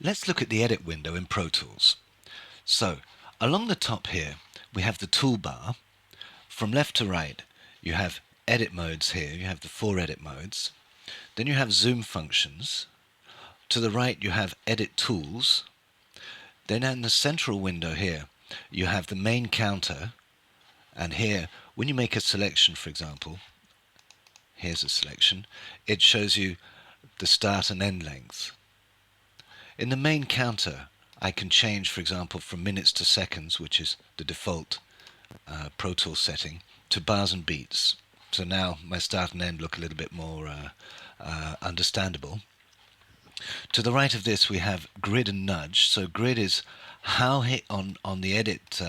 Let's look at the edit window in Pro Tools. So, along the top here, we have the toolbar. From left to right, you have edit modes here. You have the 4 edit modes. Then you have zoom functions. To the right, you have edit tools. Then in the central window here, you have the main counter. And here, when you make a selection, for example, here's a selection, it shows you the start and end length. In the main counter, I can change, for example, from minutes to seconds, which is the default Pro Tools setting, to bars and beats. So now my start and end look a little bit more understandable. To the right of this we have grid and nudge. So grid is how on the edit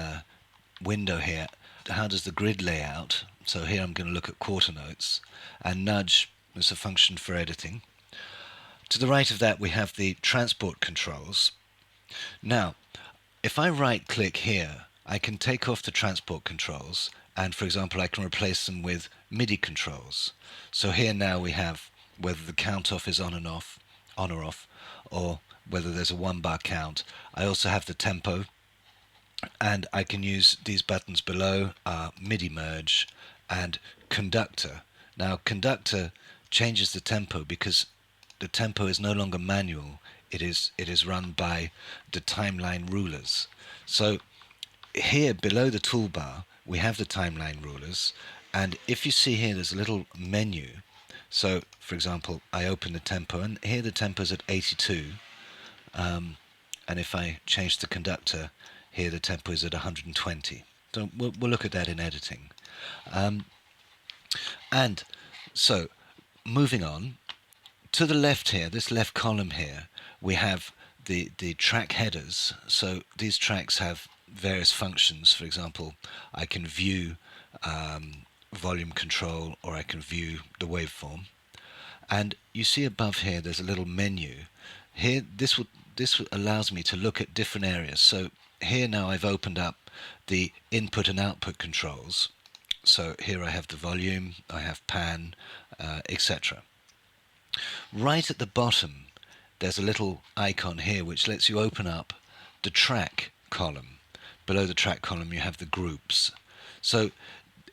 window here, how does the grid lay out. So here I'm going to look at quarter notes, and nudge is a function for editing. To the right of that we have the transport controls. Now, if I right click here, I can take off the transport controls, and for example I can replace them with MIDI controls. So here now we have whether the count off is on or off, or whether there's a 1-bar count. I also have the tempo, and I can use these buttons below, MIDI merge and conductor. Now conductor changes the tempo because the tempo is no longer manual. It is run by the timeline rulers. So here below the toolbar we have the timeline rulers, and if you see here there's a little menu. So for example I open the tempo, and here the tempo is at 82, and if I change the conductor, here the tempo is at 120. So we'll look at that in editing. And so moving on, to the left here, this left column here, we have the track headers. So these tracks have various functions. For example, I can view volume control, or I can view the waveform. And you see above here there's a little menu. Here this allows me to look at different areas. So here now I've opened up the input and output controls. So here I have the volume, I have pan, etc. Right at the bottom there's a little icon here which lets you open up the track column. Below the track column you have the groups. So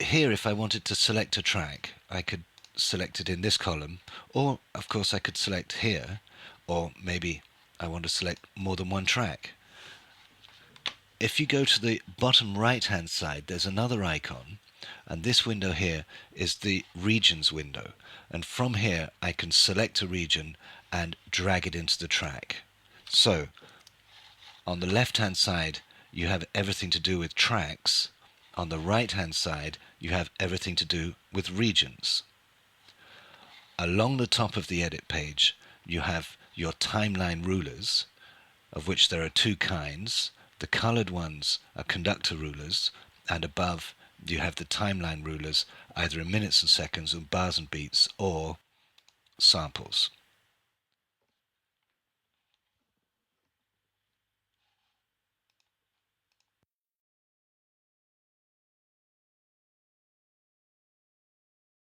here if I wanted to select a track, I could select it in this column, or of course I could select here, or maybe I want to select more than one track. If you go to the bottom right hand side there's another icon, and this window here is the regions window, and from here I can select a region and drag it into the track. So on the left hand side you have everything to do with tracks, on the right hand side you have everything to do with regions. Along the top of the edit page you have your timeline rulers, of which there are 2 kinds. The colored ones are conductor rulers, and above you have the timeline rulers, either in minutes and seconds, or bars and beats, or samples.